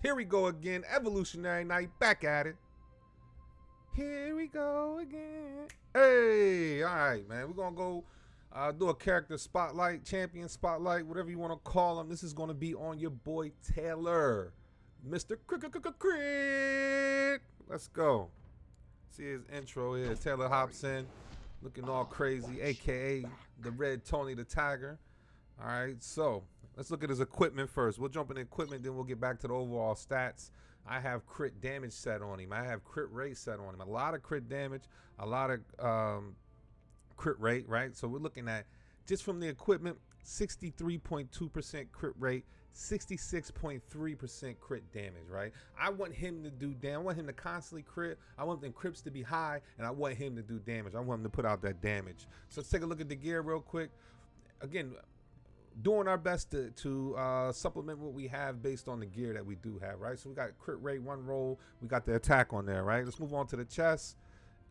Here we go again. Evolutionary Night, back at it. Here we go again. Hey, all right, man. We're going to go do a character spotlight, champion spotlight, whatever you want to call them. This is going to be on your boy Taylor, Mr. CCCCCRIIIIT. Let's go. See his intro here. Taylor hops in, looking all crazy, a.k.a. the Red Tony the Tiger. All right, so let's look at his equipment first. We'll jump in equipment, then we'll get back to the overall stats. I have crit damage set on him. I have crit rate set on him. A lot of crit damage, a lot of crit rate, right? So we're looking at, just from the equipment, 63.2% crit rate, 66.3% crit damage, right? I want him to do damage. I want him to constantly crit. I want the crips to be high, and I want him to do damage. I want him to put out that damage. So let's take a look at the gear real quick. Again, doing our best to supplement what we have based on the gear that we do have, right? So we got crit rate, one roll. We got the attack on there, right? Let's move on to the chest.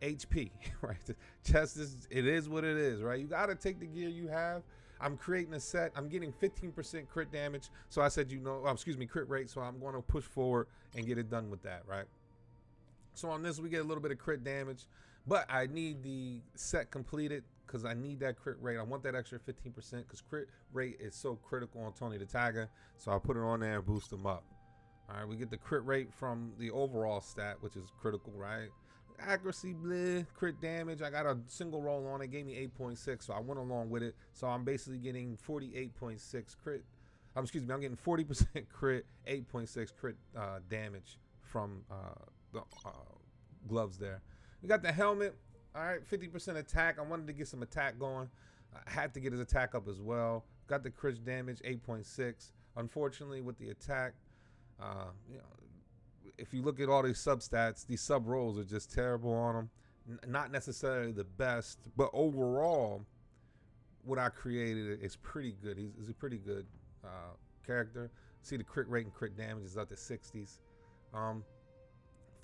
HP, right? The chest it is what it is, right? You got to take the gear you have. I'm creating a set. I'm getting 15% crit damage. So I said, crit rate. So I'm going to push forward and get it done with that, right? So on this, we get a little bit of crit damage, but I need the set completed because I need that crit rate. I want that extra 15% because crit rate is so critical on Tony the Tiger. So I'll put it on there and boost them up. All right, we get the crit rate from the overall stat, which is critical, right? Accuracy, bleh, crit damage. I got a single roll on it, gave me 8.6, so I went along with it. So I'm basically getting 48.6 crit. I'm getting 40% crit, 8.6 crit damage from the gloves there. We got the helmet. All right, 50% attack. I wanted to get some attack going. I had to get his attack up as well. Got the crit damage, 8.6. Unfortunately, with the attack, if you look at all these substats, these sub rolls are just terrible on him. Not necessarily the best, but overall, what I created is pretty good. He's a pretty good character. See, the crit rate and crit damage is up to 60s.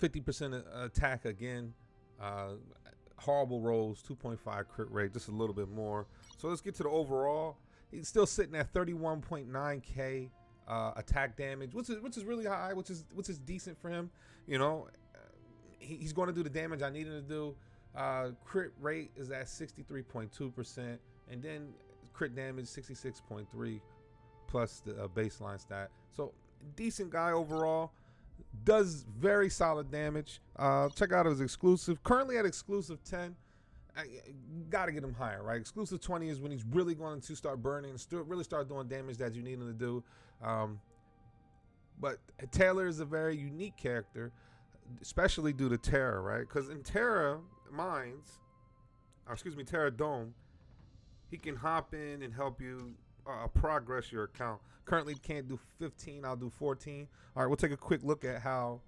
50% attack again. Horrible rolls, 2.5 crit rate, just a little bit more. So let's get to the overall. He's still sitting at 31.9k attack damage, which is really high, which is decent for him. You know, he's going to do the damage I need him to do. Crit rate is at 63.2%, and then crit damage 66.3 plus the baseline stat. So decent guy overall. Does very solid damage. Check out his exclusive. Currently at exclusive 10. I gotta get him higher, right? Exclusive 20 is when he's really going to start burning, really start doing damage that you need him to do. But Taylor is a very unique character, especially due to Terra, right? Because in Terra Dome, he can hop in and help you progress your account. Currently can't do 15, I'll do 14. All right, we'll take a quick look at how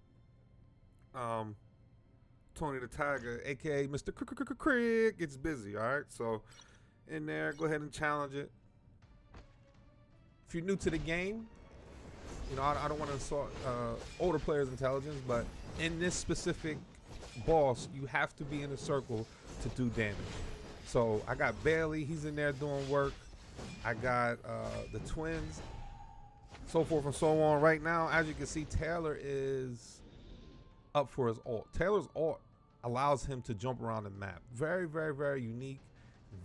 Tony the Tiger, aka Mr. CCCCCRIIIIT, gets busy. All right, so in there, go ahead and challenge it. If you're new to the game, you know, I don't want to insult older players' intelligence, but in this specific boss, you have to be in a circle to do damage. So I got Bailey, he's in there doing work. I got the twins, so forth and so on. Right now, as you can see, Taylor is up for his ult. Taylor's ult allows him to jump around the map. Very, very, very unique.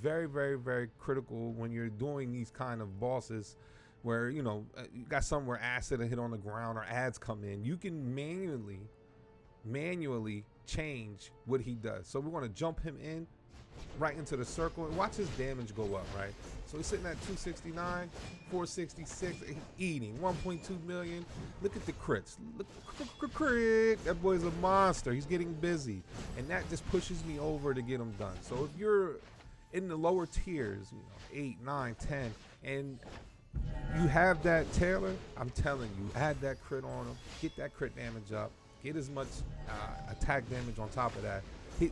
Very, very, very critical when you're doing these kind of bosses where, you know, you got somewhere acid and hit on the ground or ads come in. You can manually change what he does. So we're going to jump him in right into the circle and watch his damage go up, right? So he's sitting at 269, 466, eating 1.2 million. Look at the crits. Look, crit. That boy's a monster. He's getting busy, and that just pushes me over to get him done. So if you're in the lower tiers, you know, 8, 9, 10, and you have that Taylor, I'm telling you, add that crit on him, get that crit damage up, get as much attack damage on top of that.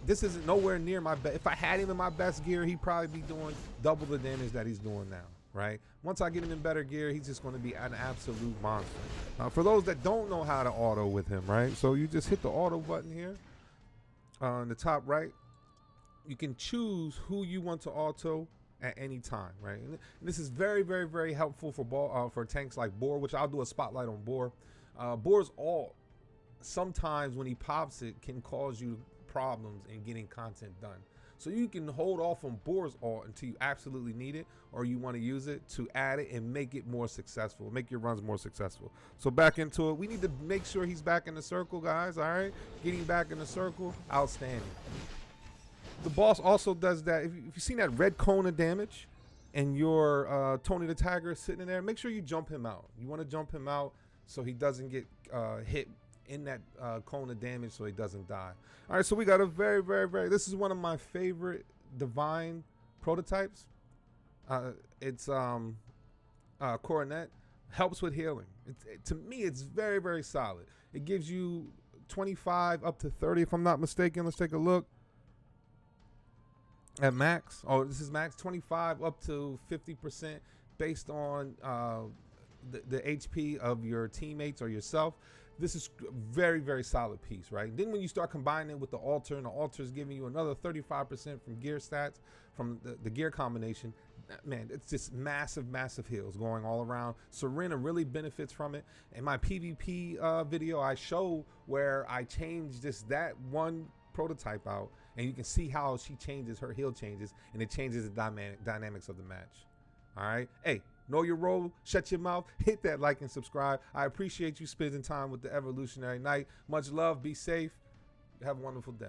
This isn't nowhere near my best. If I had him in my best gear, he'd probably be doing double the damage that he's doing now, right? Once I get him in better gear, he's just going to be an absolute monster. For those that don't know how to auto with him, right? So you just hit the auto button here on the top right. You can choose who you want to auto at any time, right? And this is very, very, very helpful for tanks like Boar, which I'll do a spotlight on Boar. Boar's Alt, sometimes when he pops it, can cause you problems in getting content done. So you can hold off on Boar's Alt until you absolutely need it, or you want to use it to add it and make it more successful, make your runs more successful. So back into it. We need to make sure he's back in the circle, guys. All right, getting back in the circle, outstanding. The boss also does that. If you've seen that red cone of damage and your Tony the Tiger is sitting in there, make sure you jump him out. You want to jump him out so he doesn't get hit in that cone of damage, so he doesn't die. All right, so we got a very, this is one of my favorite divine prototypes. It's Coronet, helps with healing. To me, it's very solid. It gives you 25 up to 30 if I'm not mistaken. Let's take a look at max. Oh, this is max. 25 up to 50% based on the HP of your teammates or yourself. This is very solid piece, right? Then when you start combining it with the altar, and the altar is giving you another 35% from gear stats, from the gear combination, man, it's just massive heals going all around. Serena really benefits from it. In my PvP video, I show where I changed that one prototype out, and you can see how she changes, her heal changes, and it changes the dynamics of the match. All right, hey, know your role, shut your mouth, hit that like and subscribe. I appreciate you spending time with the Evolutionary Knight. Much love, be safe, have a wonderful day.